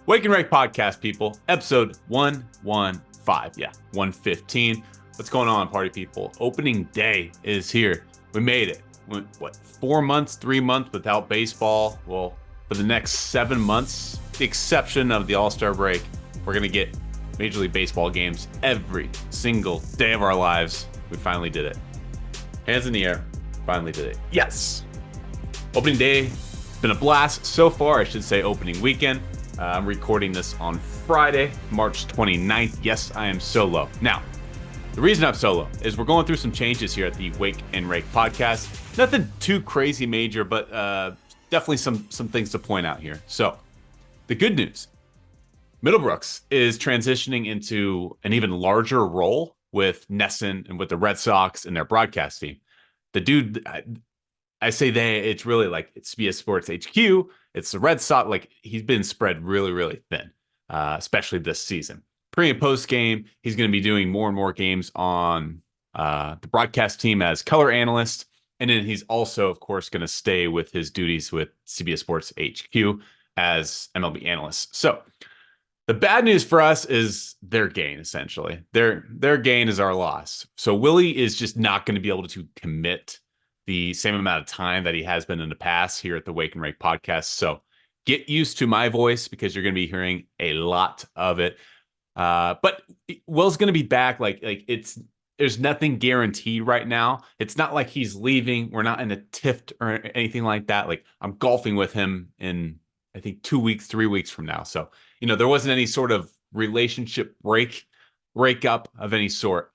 Wake and RAKE Podcast, people. Episode 115. Yeah, 115. What's going on, party people? Opening day is here. We made it. Went, 4 months, 3 months without baseball? Well, for the next 7 months, the exception of the All-Star break, we're going to get Major League Baseball games every single day of our lives. We finally did it. Hands in the air. Finally did it. Yes. Opening day, been a blast so far. I should say opening weekend. I'm recording this on Friday, March 29th. Yes, I am solo. Now, the reason I'm solo is we're going through some changes here at the Wake and RAKE Podcast. Nothing too crazy major, but definitely some things to point out here. So, the good news, Middlebrooks is transitioning into an even larger role with Nesson and with the Red Sox and their broadcast team. The dude, I say it's really like it's CBS Sports HQ. It's the Red Sox. Like, he's been spread really, really thin, especially this season. Pre and post game, he's going to be doing more and more games on the broadcast team as color analyst. And then he's also, of course, going to stay with his duties with CBS Sports HQ as MLB analyst. So the bad news for us is their gain, essentially. Their gain is our loss. So Willie is just not going to be able to commit the same amount of time that he has been in the past here at the Wake and RAKE Podcast. So get used to my voice because you're going to be hearing a lot of it. But Will's going to be back. Like there's nothing guaranteed right now. It's not like he's leaving. We're not in a tiff or anything like that. Like, I'm golfing with him in, I think, 2 weeks, 3 weeks from now. So, there wasn't any sort of relationship breakup of any sort.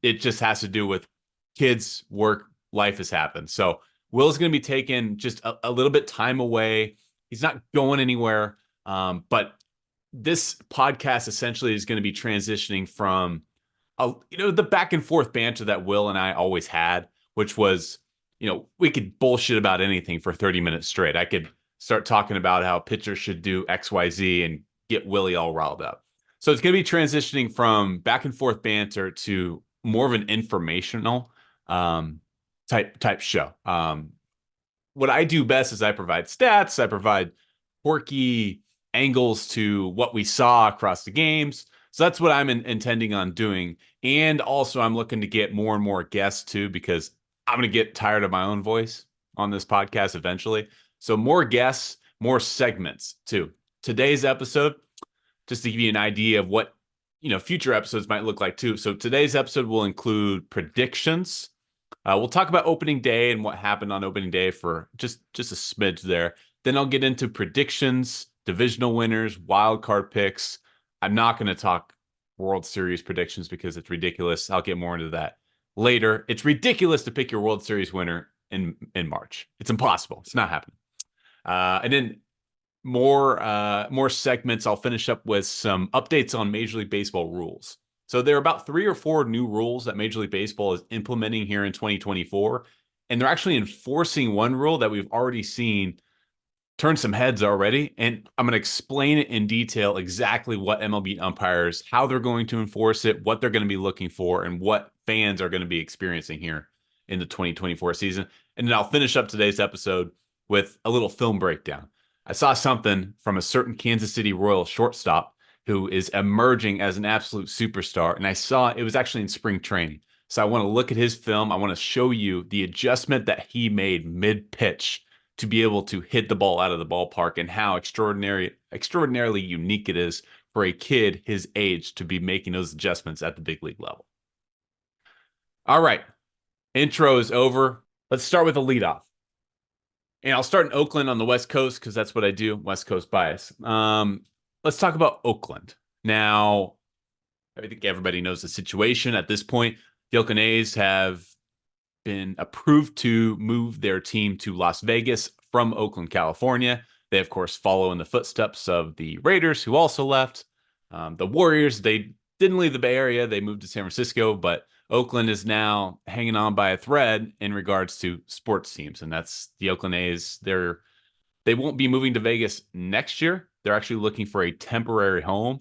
It just has to do with kids, work, life has happened. So Will's going to be taking just a little bit time away. He's not going anywhere. But this podcast essentially is going to be transitioning from, the back and forth banter that Will and I always had, which was, we could bullshit about anything for 30 minutes straight. I could start talking about how pitchers should do X, Y, Z and get Willie all riled up. So it's going to be transitioning from back and forth banter to more of an informational, type show. What I do best is I provide stats. I provide quirky angles to what we saw across the games. So that's what I'm intending on doing. And also I'm looking to get more and more guests too, because I'm going to get tired of my own voice on this podcast eventually. So more guests, more segments too. Today's episode, just to give you an idea of what, future episodes might look like too. So today's episode will include predictions. We'll talk about opening day and what happened on opening day for just a smidge there. Then I'll get into predictions, divisional winners, wild card picks. I'm not going to talk World Series predictions because it's ridiculous. I'll get more into that later. It's ridiculous to pick your World Series winner in March. It's impossible. It's not happening. And then more segments. I'll finish up with some updates on Major League Baseball rules. So there are about 3 or 4 new rules that Major League Baseball is implementing here in 2024. And they're actually enforcing one rule that we've already seen turn some heads already. And I'm going to explain it in detail exactly what MLB umpires, how they're going to enforce it, what they're going to be looking for, and what fans are going to be experiencing here in the 2024 season. And then I'll finish up today's episode with a little film breakdown. I saw something from a certain Kansas City Royals shortstop who is emerging as an absolute superstar. And I saw it was actually in spring training. So I want to look at his film. I want to show you the adjustment that he made mid-pitch to be able to hit the ball out of the ballpark and how extraordinarily unique it is for a kid his age to be making those adjustments at the big league level. All right. Intro is over. Let's start with a leadoff. And I'll start in Oakland on the West Coast because that's what I do, West Coast bias. Let's talk about Oakland. Now, I think everybody knows the situation at this point. The Oakland A's have been approved to move their team to Las Vegas from Oakland, California. They, of course, follow in the footsteps of the Raiders, who also left. The Warriors, they didn't leave the Bay Area. They moved to San Francisco, but Oakland is now hanging on by a thread in regards to sports teams, and that's the Oakland A's. They won't be moving to Vegas next year. They're actually looking for a temporary home.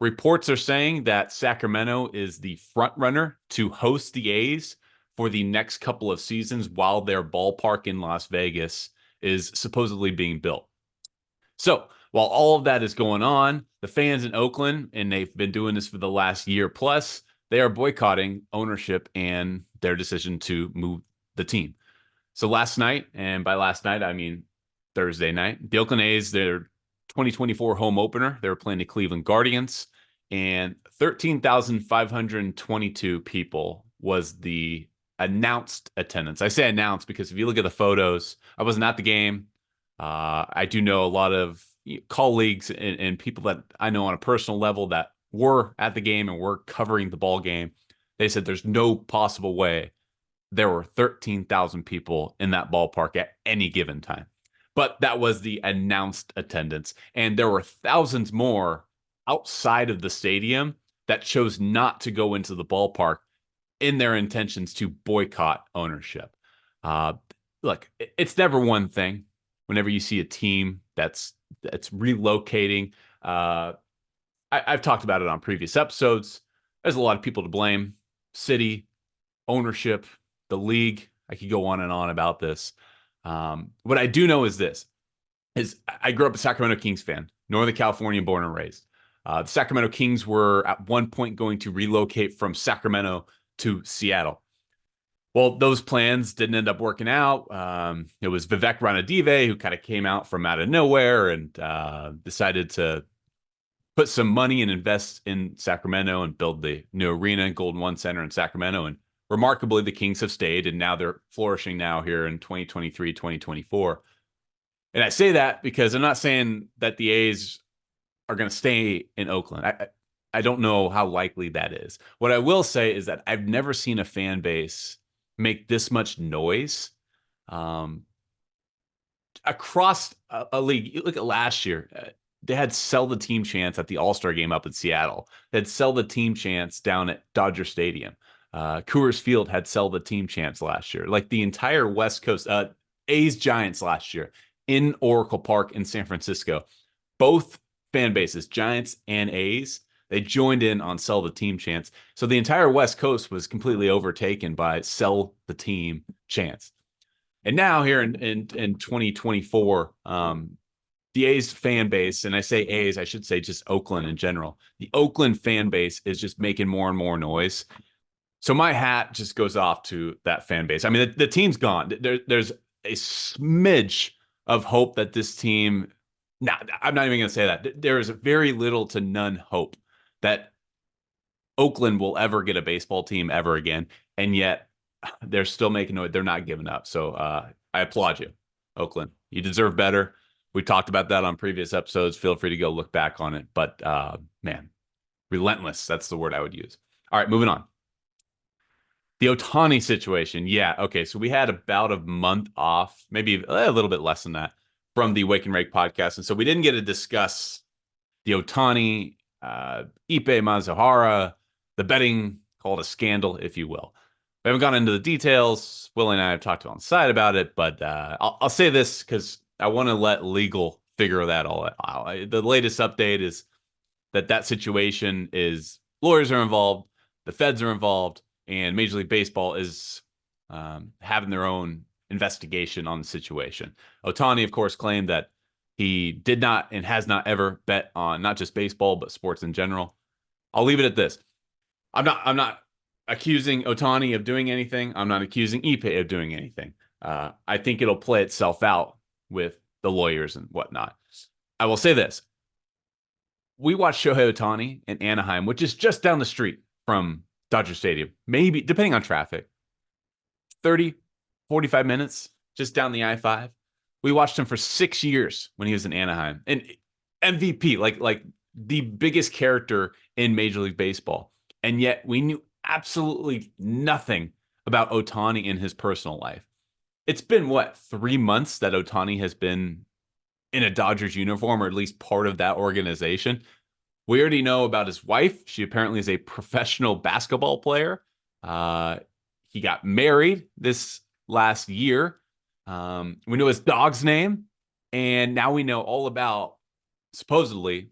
Reports are saying that Sacramento is the front runner to host the A's for the next couple of seasons while their ballpark in Las Vegas is supposedly being built. So While all of that is going on, the fans in Oakland, and they've been doing this for the last year plus, they are boycotting ownership and their decision to move the team. So last night, and by last night, I mean Thursday night, the Oakland A's, their 2024 home opener, they were playing the Cleveland Guardians, and 13,522 people was the announced attendance. I say announced because if you look at the photos, I wasn't at the game. I do know a lot of colleagues and people that I know on a personal level that were at the game and were covering the ball game. They said there's no possible way there were 13,000 people in that ballpark at any given time. But that was the announced attendance. And there were thousands more outside of the stadium that chose not to go into the ballpark in their intentions to boycott ownership. Look, it's never one thing. Whenever you see a team that's relocating, I've talked about it on previous episodes. There's a lot of people to blame: city, ownership, the league. I could go on and on about this. What I do know is this: I grew up a Sacramento Kings fan, Northern California, born and raised. The Sacramento Kings were at one point going to relocate from Sacramento to Seattle. Well, those plans didn't end up working out. It was Vivek Ranadive who kind of came out of nowhere and decided to put some money and invest in Sacramento and build the new arena, Golden One Center in Sacramento. And remarkably, the Kings have stayed, and now they're flourishing now here in 2023, 2024. And I say that because I'm not saying that the A's are going to stay in Oakland. I don't know how likely that is. What I will say is that I've never seen a fan base make this much noise across a league. You look at last year, they had sell the team chants at the All-Star game up in Seattle. They had sell the team chants down at Dodger Stadium. Coors Field had sell the team chants last year. Like the entire West Coast, A's Giants last year in Oracle Park in San Francisco. Both fan bases, Giants and A's, they joined in on sell the team chants. So the entire West Coast was completely overtaken by sell the team chants. And now here in 2024, the A's fan base, and I say A's, I should say just Oakland in general, the Oakland fan base is just making more and more noise. So my hat just goes off to that fan base. I mean, the team's gone. There's a smidge of hope that this team, I'm not even going to say that. There is very little to none hope that Oakland will ever get a baseball team ever again. And yet they're still making noise. They're not giving up. So I applaud you, Oakland. You deserve better. We talked about that on previous episodes. Feel free to go look back on it. But man, relentless. That's the word I would use. All right, moving on. The Ohtani situation. Yeah, okay. So we had about a month off, maybe a little bit less than that, from the Wake and Rake podcast. And so we didn't get to discuss the Ohtani, Ippei Mizuhara, the betting, call it a scandal, if you will. We haven't gone into the details. Will and I have talked on the side about it, but I'll say this because I want to let legal figure that all out. The latest update is that situation is lawyers are involved, the feds are involved, and Major League Baseball is having their own investigation on the situation. Ohtani, of course, claimed that he did not and has not ever bet on not just baseball, but sports in general. I'll leave it at this. I'm not accusing Ohtani of doing anything. I'm not accusing Ippei of doing anything. I think it'll play itself out with the lawyers and whatnot. I will say this. We watched Shohei Ohtani in Anaheim, which is just down the street from Dodger Stadium, maybe, depending on traffic, 30, 45 minutes just down the I-5. We watched him for 6 years when he was in Anaheim. And MVP, like the biggest character in Major League Baseball. And yet we knew absolutely nothing about Ohtani in his personal life. It's been, 3 months that Ohtani has been in a Dodgers uniform, or at least part of that organization. We already know about his wife. She apparently is a professional basketball player. He got married this last year. We know his dog's name. And now we know all about, supposedly,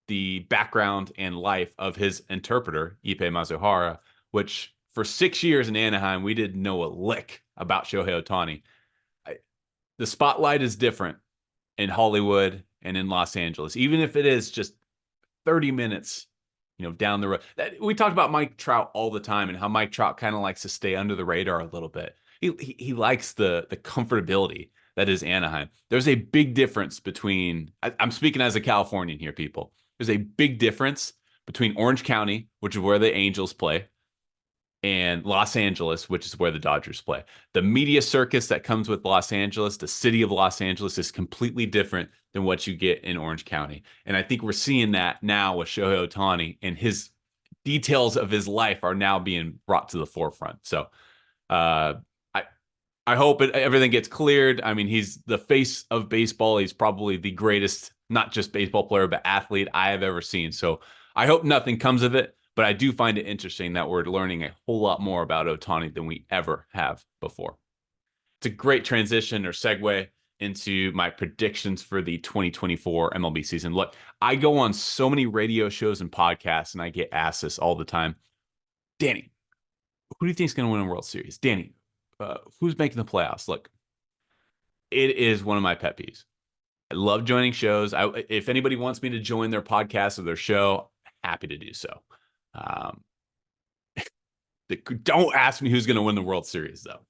the background and life of his interpreter, Ippei Mizuhara, which for 6 years in Anaheim, we didn't know a lick about Shohei Ohtani. The spotlight is different in Hollywood and in Los Angeles, even if it is just 30 minutes, down the road. We talked about Mike Trout all the time and how Mike Trout kind of likes to stay under the radar a little bit. He likes the comfortability that is Anaheim. There's a big difference between, I'm speaking as a Californian here, people. There's a big difference between Orange County, which is where the Angels play, and Los Angeles, which is where the Dodgers play. The media circus that comes with Los Angeles, the city of Los Angeles, is completely different than what you get in Orange County. And I think we're seeing that now with Shohei Ohtani, and his details of his life are now being brought to the forefront. So I hope everything gets cleared. I mean, he's the face of baseball. He's probably the greatest, not just baseball player, but athlete I have ever seen. So I hope nothing comes of it. But I do find it interesting that we're learning a whole lot more about Ohtani than we ever have before. It's a great transition or segue into my predictions for the 2024 MLB season. Look, I go on so many radio shows and podcasts, and I get asked this all the time. Danny, who do you think is going to win a World Series? Danny, who's making the playoffs? Look, it is one of my pet peeves. I love joining shows. If anybody wants me to join their podcast or their show, happy to do so. Don't ask me who's going to win the World Series, though,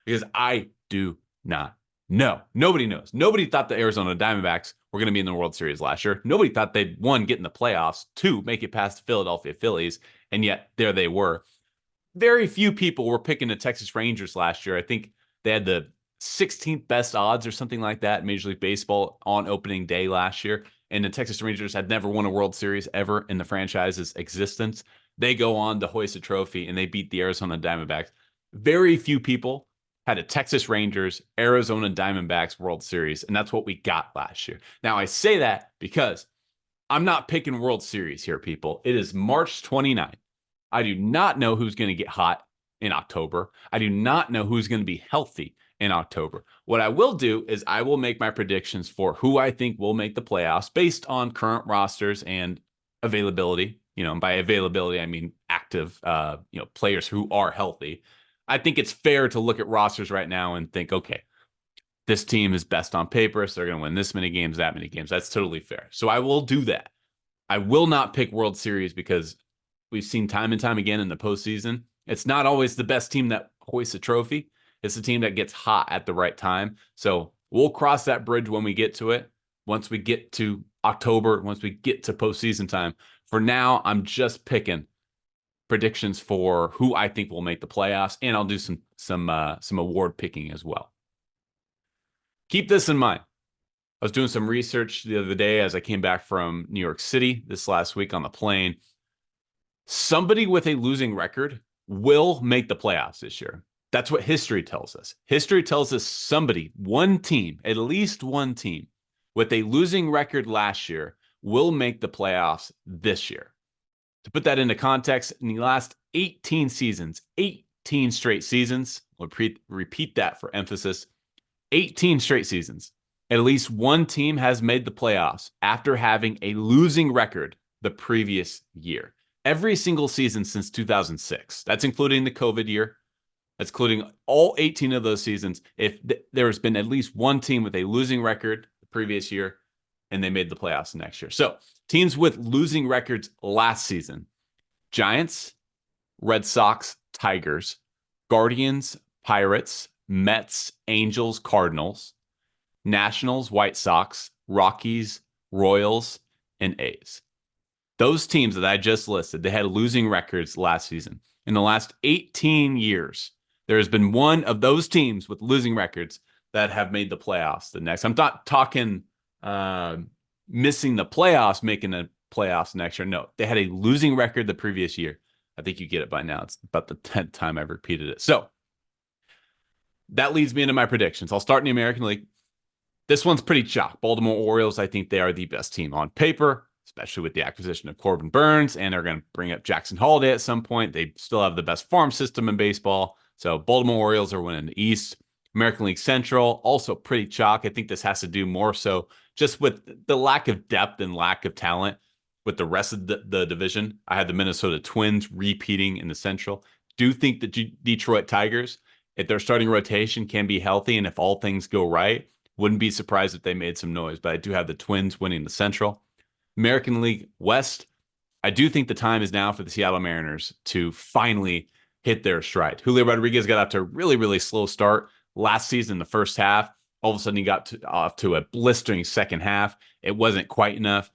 because I do not know. Nobody knows. Nobody thought the Arizona Diamondbacks were going to be in the World Series last year. Nobody thought they'd, one, get in the playoffs, two, make it past the Philadelphia Phillies, and yet there they were. Very few people were picking the Texas Rangers last year. I think they had the 16th best odds or something like that in Major League Baseball on opening day last year. And the Texas Rangers had never won a World Series ever in the franchise's existence. They go on to hoist a trophy, and they beat the Arizona Diamondbacks. Very few people had a Texas Rangers, Arizona Diamondbacks World Series, and that's what we got last year. Now, I say that because I'm not picking World Series here, people. It is March 29th. I do not know who's going to get hot in October. I do not know who's going to be healthy in October. What I will do is I will make my predictions for who I think will make the playoffs based on current rosters and availability. And by availability, I mean active, players who are healthy. I think it's fair to look at rosters right now and think, okay, this team is best on paper, so they're going to win this many games, that many games. That's totally fair. So I will do that. I will not pick World Series because we've seen time and time again in the postseason, it's not always the best team that hoists a trophy. It's the team that gets hot at the right time. So we'll cross that bridge when we get to it. Once we get to October, once we get to postseason time. For now, I'm just picking predictions for who I think will make the playoffs, and I'll do some award picking as well. Keep this in mind. I was doing some research the other day as I came back from New York City this last week on the plane. Somebody with a losing record will make the playoffs this year. That's what history tells us. History tells us somebody, one team, at least one team with a losing record last year will make the playoffs this year. To put that into context, in the last 18 seasons, 18 straight seasons, I'll repeat that for emphasis, 18 straight seasons, at least one team has made the playoffs after having a losing record the previous year. Every single season since 2006. That's including the COVID year. That's including all 18 of those seasons. If there has been at least one team with a losing record the previous year, and they made the playoffs next year. So teams with losing records last season: Giants, Red Sox, Tigers, Guardians, Pirates, Mets, Angels, Cardinals, Nationals, White Sox, Rockies, Royals, and A's. Those teams that I just listed, they had losing records last season. In the last 18 years, there has been one of those teams with losing records that have made the playoffs. The next, I'm not talking missing the playoffs, making the playoffs next year. No, they had a losing record the previous year. I think you get it by now. It's about the 10th time I've repeated it. So that leads me into my predictions. I'll start in the American League. This one's pretty chalk. Baltimore Orioles, I think they are the best team on paper, especially with the acquisition of Corbin Burns, and they're going to bring up Jackson Holliday at some point. They still have the best farm system in baseball. So Baltimore Orioles are winning the East. American League Central, also pretty chalk. I think this has to do more so just with the lack of depth and lack of talent with the rest of the division. I had the Minnesota Twins repeating in the Central. Do think the Detroit Tigers, if their starting rotation can be healthy and if all things go right, Wouldn't be surprised if they made some noise, but I do have the Twins winning the Central. American League West, I do think the time is now for the Seattle Mariners to finally hit their stride. Julio Rodriguez got off to a really, really slow start last season, the first half. All of a sudden, he got off to a blistering second half. It wasn't quite enough.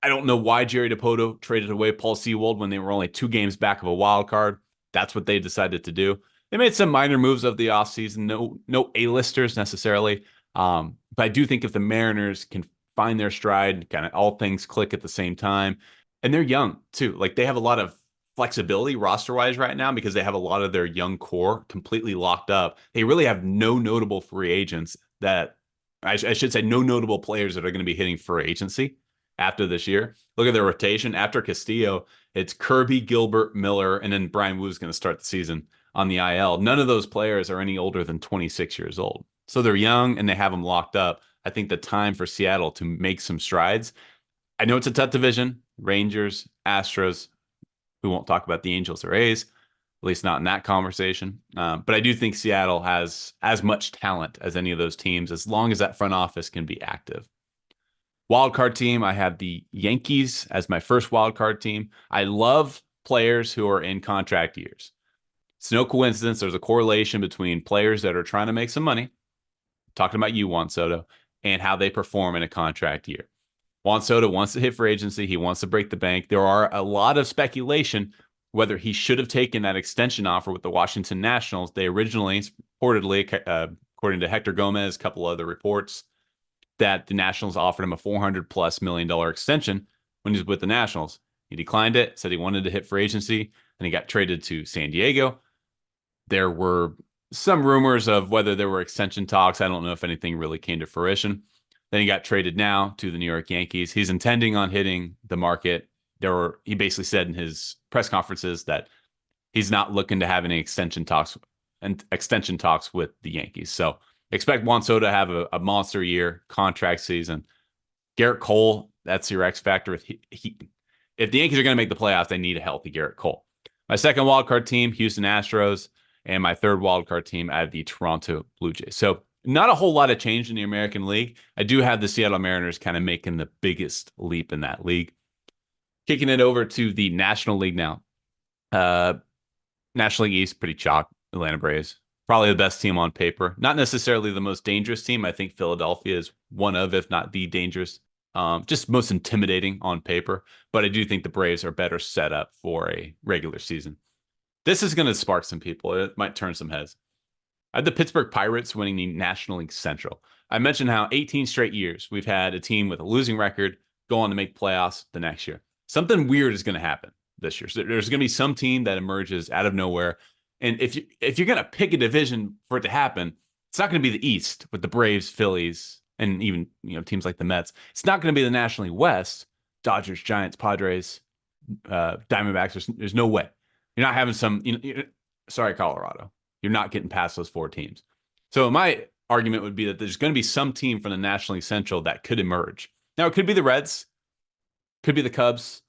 I don't know why Jerry DiPoto traded away Paul Sewald when they were only 2 games back of a wild card. That's what they decided to do. They made some minor moves of the offseason, no A-listers necessarily. But I do think if the Mariners can find their stride, kind of all things click at the same time, and they're young too. Like they have a lot of flexibility roster-wise right now because they have a lot of their young core completely locked up. They really have no notable free agents that I should say no notable players that are going to be hitting free agency after this year. Look at their rotation. After Castillo, it's Kirby, Gilbert, Miller, and then Brian Woo's going to start the season on the IL. None of those players are any older than 26 years old. So they're young and they have them locked up. I think the time for Seattle to make some strides. I know it's a tough division. Rangers, Astros. We won't talk about the Angels or A's, at least not in that conversation. But I do think Seattle has as much talent as any of those teams, as long as that front office can be active. Wildcard team, I have the Yankees as my first wildcard team. I love players who are in contract years. It's no coincidence. There's a correlation between players that are trying to make some money, talking about you, Juan Soto, and how they perform in a contract year. Juan Soto wants to hit free agency. He wants to break the bank. There are a lot of speculation whether he should have taken that extension offer with the Washington Nationals. They originally, reportedly, according to Hector Gomez, a couple other reports, that the Nationals offered him a $400+ million extension when he was with the Nationals. He declined it, said he wanted to hit free agency, and he got traded to San Diego. There were some rumors of whether there were extension talks. I don't know if anything really came to fruition. Then he got traded now to the New York Yankees. He's intending on hitting the market. He basically said in his press conferences that he's not looking to have any extension talks with the Yankees. So expect Juan Soto to have a monster year, contract season. Garrett Cole, that's your X factor. If the Yankees are going to make the playoffs, they need a healthy Garrett Cole. My second wildcard team, Houston Astros, and my third wildcard team, I have the Toronto Blue Jays. So not a whole lot of change in the American League. I do have the Seattle Mariners kind of making the biggest leap in that league. Kicking it over to the National League now. National League East, pretty chalk. Atlanta Braves. Probably the best team on paper. Not necessarily the most dangerous team. I think Philadelphia is one of, if not the dangerous, just most intimidating on paper. But I do think the Braves are better set up for a regular season. This is going to spark some people. It might turn some heads. I had the Pittsburgh Pirates winning the National League Central. I mentioned how 18 straight years we've had a team with a losing record go on to make playoffs the next year. Something weird is going to happen this year. So there's going to be some team that emerges out of nowhere. And if you're going to pick a division for it to happen, it's not going to be the East with the Braves, Phillies, and even teams like the Mets. It's not going to be the National League West, Dodgers, Giants, Padres, Diamondbacks. There's no way. You're not having some, sorry, Colorado. You're not getting past those 4 teams. So my argument would be that there's going to be some team from the National League Central that could emerge. Now, it could be the Reds, could be the Cubs.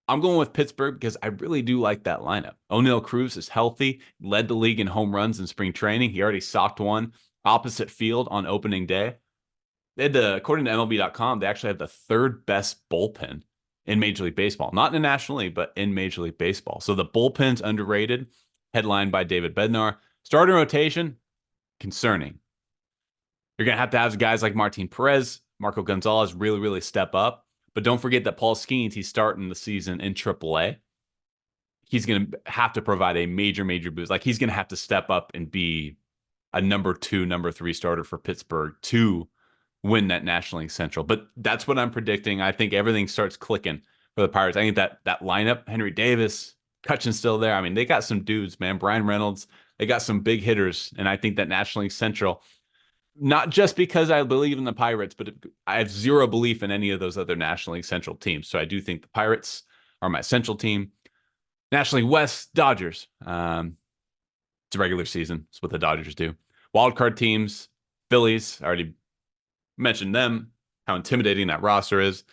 I'm going with Pittsburgh because I really do like that lineup. O'Neal Cruz is healthy, led the league in home runs in spring training. He already socked one opposite field on opening day. According to MLB.com, they actually have the 3rd best bullpen in Major League Baseball. Not in the National League, but in Major League Baseball. So the bullpen's underrated, headlined by David Bednar. Starting rotation, concerning. You're going to have guys like Martin Perez, Marco Gonzalez really, really step up. But don't forget that Paul Skeens, he's starting the season in AAA. He's going to have to provide a major, major boost. Like he's going to have to step up and be a number 2, number 3 starter for Pittsburgh to win that National League Central. But that's what I'm predicting. I think everything starts clicking for the Pirates. I think that lineup, Henry Davis, Cutchin's still there. I mean, they got some dudes, man. Brian Reynolds, they got some big hitters. And I think that National League Central, not just because I believe in the Pirates, but I have zero belief in any of those other National League Central teams. So I do think the Pirates are my Central team. National League West, Dodgers. It's a regular season. It's what the Dodgers do. Wildcard teams, Phillies. I already mentioned them, how intimidating that roster is.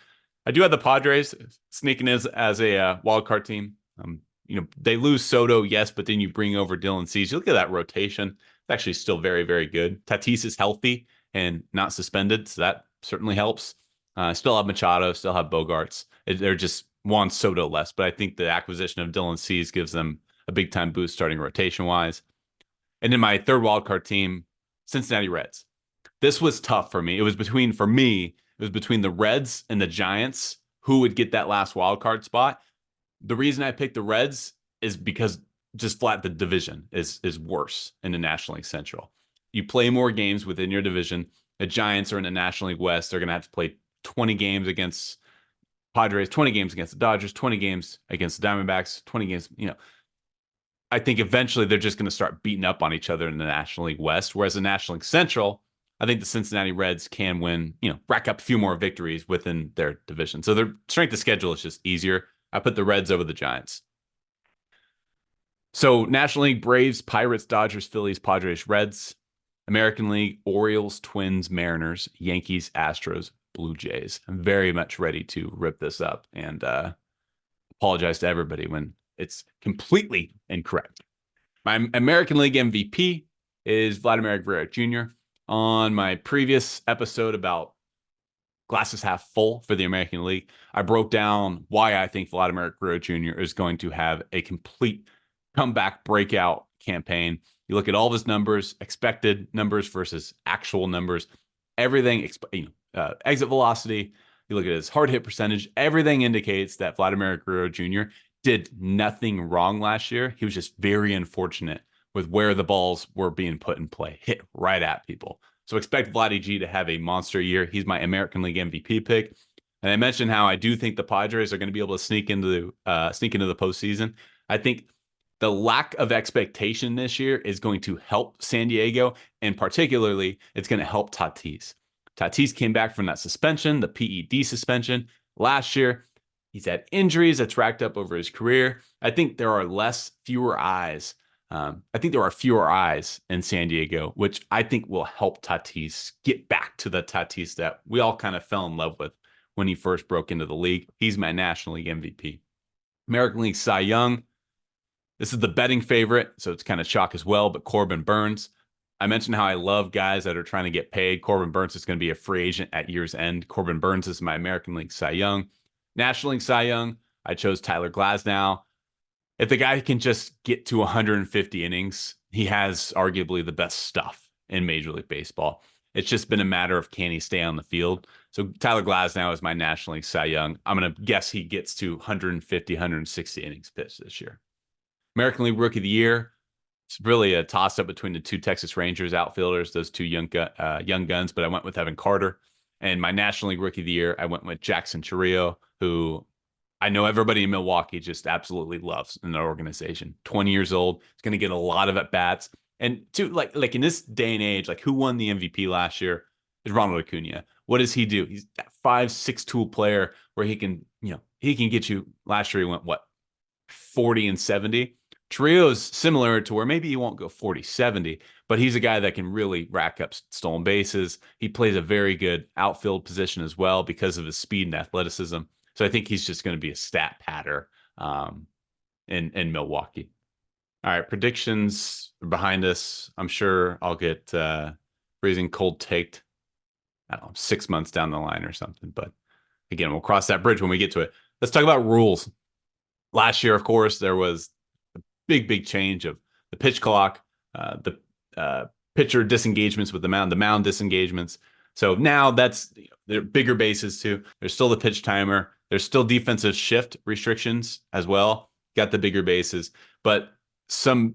I do have the Padres sneaking in as a wildcard team. They lose Soto, yes, but then you bring over Dylan Cease. You look at that rotation. It's actually still very, very good. Tatis is healthy, and not suspended. So that certainly helps. Still have Machado, still have Bogarts. They're just Juan Soto less, but I think the acquisition of Dylan Cease gives them a big time boost starting rotation wise. And then my third wildcard team, Cincinnati Reds. This was tough for me. It was between the Reds and the Giants who would get that last wildcard spot. The reason I picked the Reds is because just flat the division is worse in the National League Central. You play more games within your division. The Giants are in the National League West. They're going to have to play 20 games against Padres, 20 games against the Dodgers, 20 games against the Diamondbacks, 20 games, I think eventually they're just going to start beating up on each other in the National League West. Whereas the National League Central, I think the Cincinnati Reds can win, rack up a few more victories within their division. So their strength of schedule is just easier. I put the Reds over the Giants. So National League, Braves, Pirates, Dodgers, Phillies, Padres, Reds. American League, Orioles, Twins, Mariners, Yankees, Astros, Blue Jays. I'm very much ready to rip this up and apologize to everybody when it's completely incorrect. My American League MVP is Vladimir Guerrero Jr. On my previous episode about glasses half full for the American League, I broke down why I think Vladimir Guerrero Jr. is going to have a complete comeback breakout campaign. You look at all of his numbers, expected numbers versus actual numbers, everything, exit velocity. You look at his hard hit percentage. Everything indicates that Vladimir Guerrero Jr. did nothing wrong last year. He was just very unfortunate with where the balls were being put in play, hit right at people. So expect Vladdy G to have a monster year. He's my American League MVP pick. And I mentioned how I do think the Padres are going to be able to sneak into the postseason. I think the lack of expectation this year is going to help San Diego, and particularly it's going to help Tatis. Tatis came back from that suspension, the PED suspension last year. He's had injuries that's racked up over his career. I think there are fewer eyes. I think there are fewer eyes in San Diego, which I think will help Tatis get back to the Tatis that we all kind of fell in love with when he first broke into the league. He's my National League MVP. American League Cy Young. This is the betting favorite, so it's kind of shock as well, but Corbin Burns. I mentioned how I love guys that are trying to get paid. Corbin Burns is going to be a free agent at year's end. Corbin Burns is my American League Cy Young. National League Cy Young, I chose Tyler Glasnow. If the guy can just get to 150 innings, he has arguably the best stuff in Major League Baseball. It's just been a matter of can he stay on the field. So Tyler Glasnow is my National League Cy Young. I'm going to guess he gets to 150, 160 innings pitched this year. American League Rookie of the Year. It's really a toss-up between the two Texas Rangers outfielders, those two young guns, but I went with Evan Carter. And my National League Rookie of the Year, I went with Jackson Chourio, who I know everybody in Milwaukee just absolutely loves in their organization. 20 years old. He's going to get a lot of at-bats. And like in this day and age, like who won the MVP last year is Ronald Acuna. What does he do? He's that 5'6" tool player where he can get you. Last year he went 40 and 70. Chourio similar to where maybe he won't go 40-70, but he's a guy that can really rack up stolen bases. He plays a very good outfield position as well because of his speed and athleticism. So I think he's just going to be a stat patter in Milwaukee. All right, predictions are behind us. I'm sure I'll get freezing cold taked, 6 months down the line or something. But again, we'll cross that bridge when we get to it. Let's talk about rules. Last year, of course, there was big change of the pitch clock, the pitcher disengagements with the mound disengagements. So now there are bigger bases too. There's still the pitch timer. There's still defensive shift restrictions as well. Got the bigger bases, but some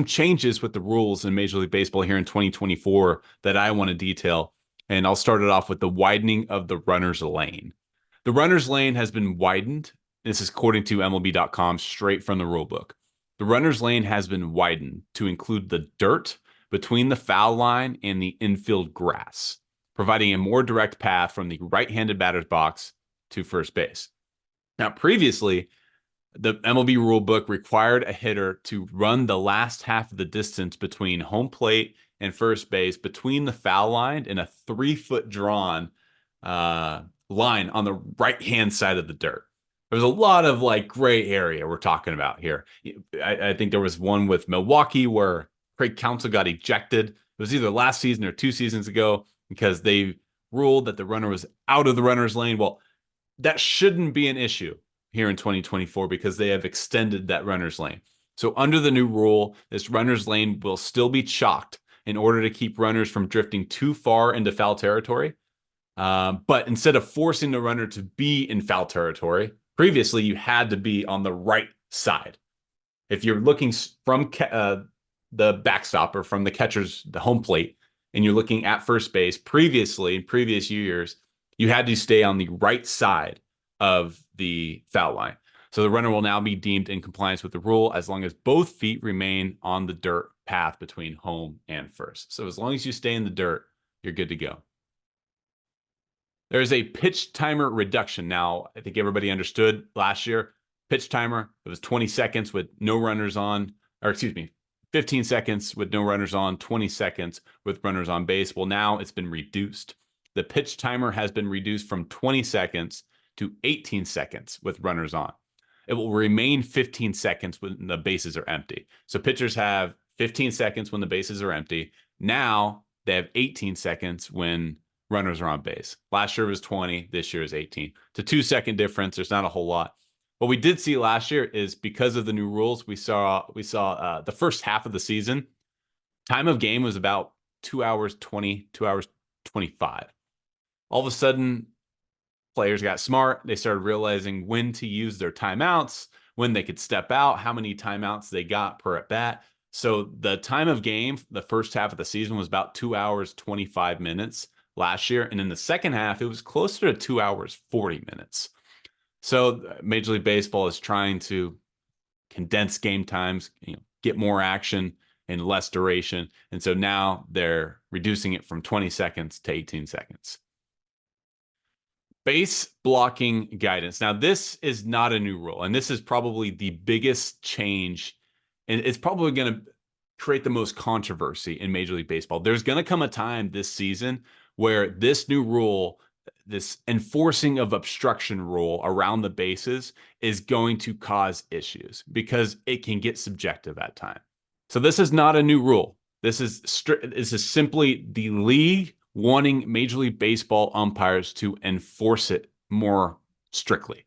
changes with the rules in Major League Baseball here in 2024 that I want to detail. And I'll start it off with the widening of the runner's lane. The runner's lane has been widened. This is according to MLB.com, straight from the rule book. The runner's lane has been widened to include the dirt between the foul line and the infield grass, providing a more direct path from the right-handed batter's box to first base. Now, previously, the MLB rulebook required a hitter to run the last half of the distance between home plate and first base between the foul line and a 3-foot drawn line on the right-hand side of the dirt. There's a lot of gray area we're talking about here. I think there was one with Milwaukee where Craig Counsell got ejected. It was either last season or 2 seasons ago because they ruled that the runner was out of the runner's lane. Well, that shouldn't be an issue here in 2024 because they have extended that runner's lane. So under the new rule, this runner's lane will still be chalked in order to keep runners from drifting too far into foul territory. But instead of forcing the runner to be in foul territory, previously you had to be on the right side. If you're looking from the backstop or from the home plate, and you're looking at first base, previously, in previous years, you had to stay on the right side of the foul line. So the runner will now be deemed in compliance with the rule as long as both feet remain on the dirt path between home and first. So as long as you stay in the dirt, you're good to go. There's a pitch timer reduction. Now, I think everybody understood last year, pitch timer, it was 20 seconds with no runners on, or excuse me, 15 seconds with no runners on, 20 seconds with runners on base. Well, now it's been reduced. The pitch timer has been reduced from 20 seconds to 18 seconds with runners on. It will remain 15 seconds when the bases are empty. So pitchers have 15 seconds when the bases are empty. Now they have 18 seconds when runners are on base. Last year was 20. This year is 18. It's a 2-second difference. There's not a whole lot. What we did see last year is because of the new rules, we saw the first half of the season, time of game was about 2 hours 20, 2 hours 25. All of a sudden, players got smart. They started realizing when to use their timeouts, when they could step out, how many timeouts they got per at bat. So the time of game, the first half of the season was about 2 hours 25 minutes last year. And in the second half, it was closer to 2 hours 40 minutes. So Major League Baseball is trying to condense game times, get more action in less duration. And so now they're reducing it from 20 seconds to 18 seconds. Base blocking guidance. Now, this is not a new rule, and this is probably the biggest change, and it's probably going to create the most controversy in Major League Baseball. There's going to come a time this season where this new rule, this enforcing of obstruction rule around the bases, is going to cause issues because it can get subjective at times. So this is not a new rule. This is simply the league wanting Major League Baseball umpires to enforce it more strictly.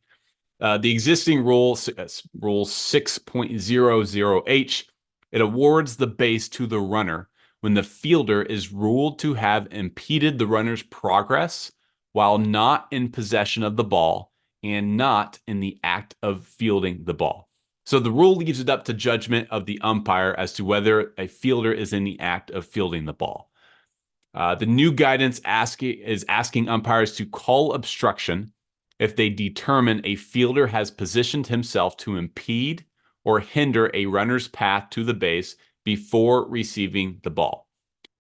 The existing rule, Rule 6.00H, it awards the base to the runner when the fielder is ruled to have impeded the runner's progress while not in possession of the ball and not in the act of fielding the ball. So the rule leaves it up to judgment of the umpire as to whether a fielder is in the act of fielding the ball. The new guidance is asking umpires to call obstruction if they determine a fielder has positioned himself to impede or hinder a runner's path to the base before receiving the ball.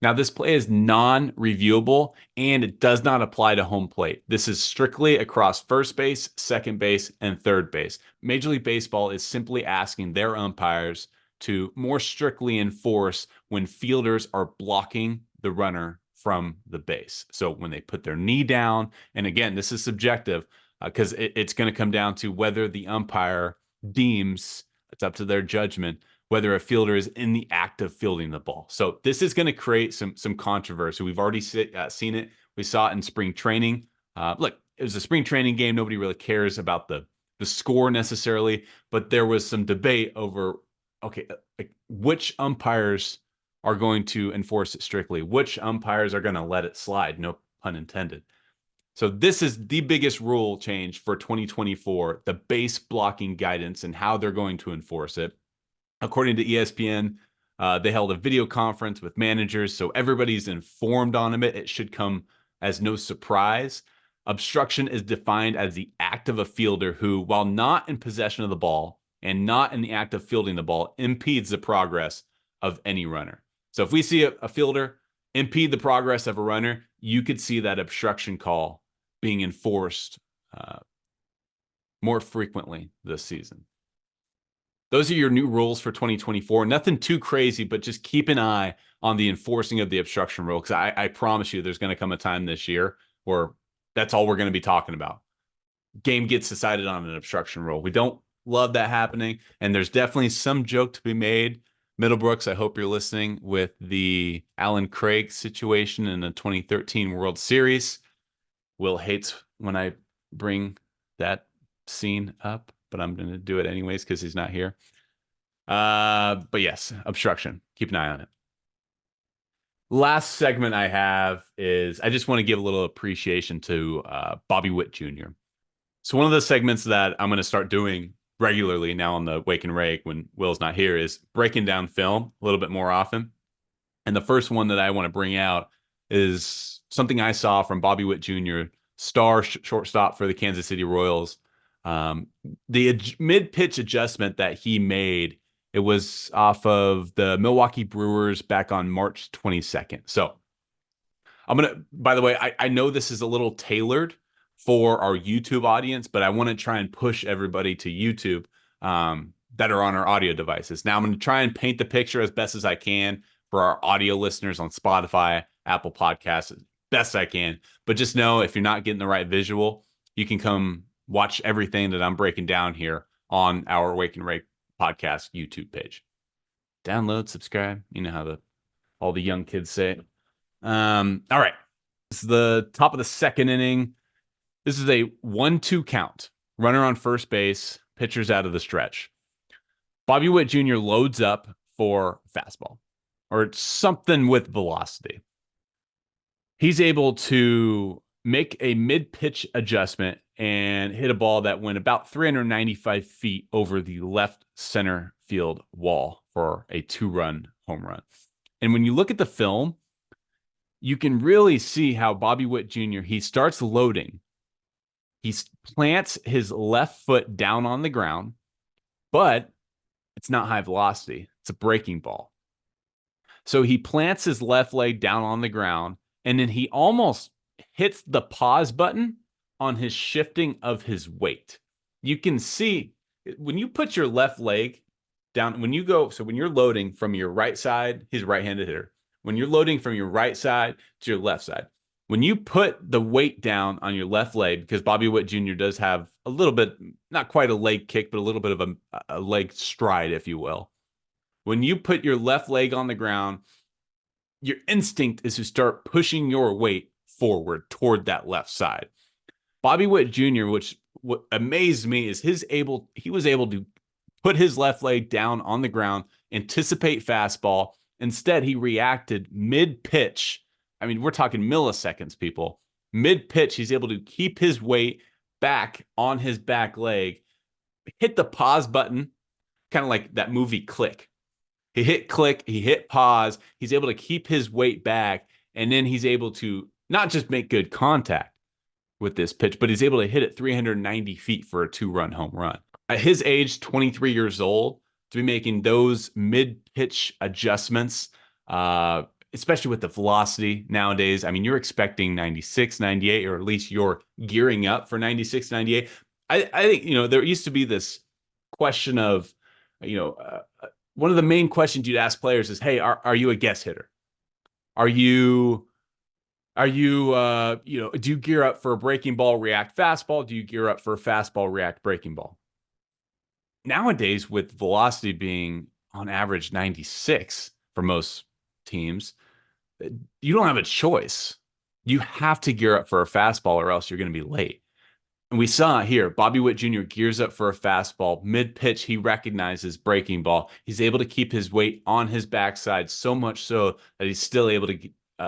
Now, this play is non-reviewable, and it does not apply to home plate. This is strictly across first base, second base, and third base. Major League Baseball is simply asking their umpires to more strictly enforce when fielders are blocking the runner from the base. So when they put their knee down, and again, this is subjective because it's going to come down to whether the umpire deems, it's up to their judgment, whether a fielder is in the act of fielding the ball. So this is going to create some controversy. We've already seen it. We saw it in spring training. Look, it was a spring training game. Nobody really cares about the score necessarily, but there was some debate over, okay, like which umpires are going to enforce it strictly, which umpires are going to let it slide, no pun intended. So this is the biggest rule change for 2024, the base blocking guidance and how they're going to enforce it. According to ESPN, they held a video conference with managers, so everybody's informed on it. It should come as no surprise. Obstruction is defined as the act of a fielder who, while not in possession of the ball and not in the act of fielding the ball, impedes the progress of any runner. So if we see a fielder impede the progress of a runner, you could see that obstruction call being enforced more frequently this season. Those are your new rules for 2024. Nothing too crazy, but just keep an eye on the enforcing of the obstruction rule, because I promise you there's going to come a time this year where that's all we're going to be talking about. Game gets decided on an obstruction rule. We don't love that happening, and there's definitely some joke to be made Middlebrooks, I hope you're listening with the Alan Craig situation in the 2013 World Series. Will hates when I bring that scene up, but I'm going to do it anyways because he's not here. But yes, obstruction. Keep an eye on it. Last segment I have is I just want to give a little appreciation to Bobby Witt Jr. So one of the segments that I'm going to start doing regularly now on the Wake and Rake when Will's not here is breaking down film a little bit more often. And the first one that I want to bring out is something I saw from Bobby Witt Jr., star shortstop for the Kansas City Royals. The mid-pitch adjustment that he made, it was off of the Milwaukee Brewers back on March 22nd. So by the way, I know this is a little tailored for our YouTube audience, but I want to try and push everybody to YouTube that are on our audio devices. Now I'm going to try and paint the picture as best as I can for our audio listeners on Spotify, Apple Podcasts, as best I can. But just know if you're not getting the right visual, you can come watch everything that I'm breaking down here on our Wake and Rake Podcast YouTube page. Download, subscribe. You know how all the young kids say it. All right. This is the top of the second inning. This is a 1-2 count. Runner on first base, pitcher's out of the stretch. Bobby Witt Jr. loads up for fastball or something with velocity. He's able to make a mid-pitch adjustment and hit a ball that went about 395 feet over the left center field wall for a 2-run home run. And when you look at the film, you can really see how Bobby Witt Jr., he starts loading. He plants his left foot down on the ground, but it's not high velocity. It's a breaking ball. So he plants his left leg down on the ground, and then he almost hits the pause button on his shifting of his weight. You can see when you put your left leg down, when you're loading from your right side, he's a right-handed hitter. When you're loading from your right side to your left side, when you put the weight down on your left leg, because Bobby Witt Jr. does have a little bit, not quite a leg kick, but a little bit of a leg stride, if you will. When you put your left leg on the ground, your instinct is to start pushing your weight forward toward that left side. Bobby Witt Jr., what amazed me is he was able to put his left leg down on the ground, anticipate fastball. Instead, he reacted mid-pitch. I mean, we're talking milliseconds, people. Mid-pitch, he's able to keep his weight back on his back leg, hit the pause button, kind of like that movie Click. He hit click, he hit pause. He's able to keep his weight back, and then he's able to not just make good contact with this pitch, but he's able to hit it 390 feet for a 2-run home run. At his age, 23 years old, to be making those mid-pitch adjustments, especially with the velocity nowadays. I mean, you're expecting 96, 98, or at least you're gearing up for 96, 98. I think, there used to be this question of, one of the main questions you'd ask players is, hey, are you a guess hitter? Do you gear up for a breaking ball, react fastball? Do you gear up for a fastball, react breaking ball? Nowadays, with velocity being on average 96 for most teams, you don't have a choice. You have to gear up for a fastball or else you're going to be late. And we saw it here. Bobby Witt Jr. gears up for a fastball. Mid-pitch, he recognizes breaking ball. He's able to keep his weight on his backside, so much so that he's still able to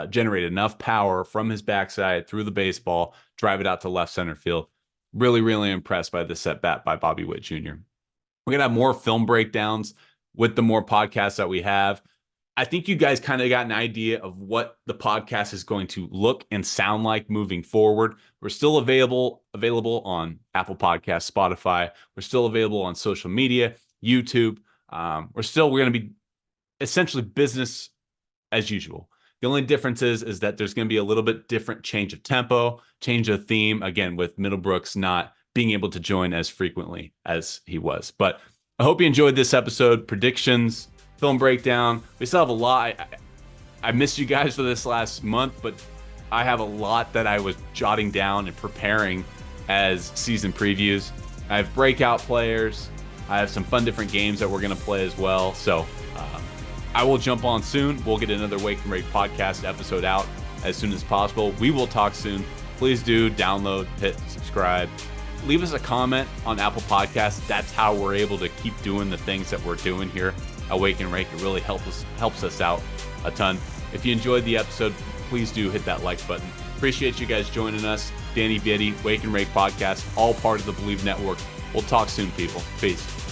generate enough power from his backside through the baseball, drive it out to left center field. Really, really impressed by this at bat by Bobby Witt Jr. We're going to have more film breakdowns with the more podcasts that we have. I think you guys kind of got an idea of what the podcast is going to look and sound like moving forward. We're still available on Apple Podcasts, Spotify. We're still available on social media, YouTube. We're going to be essentially business as usual. The only difference is that there's going to be a little bit different change of tempo, change of theme, again, with Middlebrooks not being able to join as frequently as he was. But I hope you enjoyed this episode. Predictions, film breakdown. We still have a lot. I missed you guys for this last month, but I have a lot that I was jotting down and preparing as season previews. I have breakout players. I have some fun different games that we're going to play as well. So I will jump on soon. We'll get another Wake and Rake podcast episode out as soon as possible. We will talk soon. Please do download, hit subscribe. Leave us a comment on Apple Podcasts. That's how we're able to keep doing the things that we're doing here at Wake and Rake. It really helps us out a ton. If you enjoyed the episode, please do hit that like button. Appreciate you guys joining us. Danny Vitti, Wake and Rake Podcast, all part of the Believe Network. We'll talk soon, people. Peace.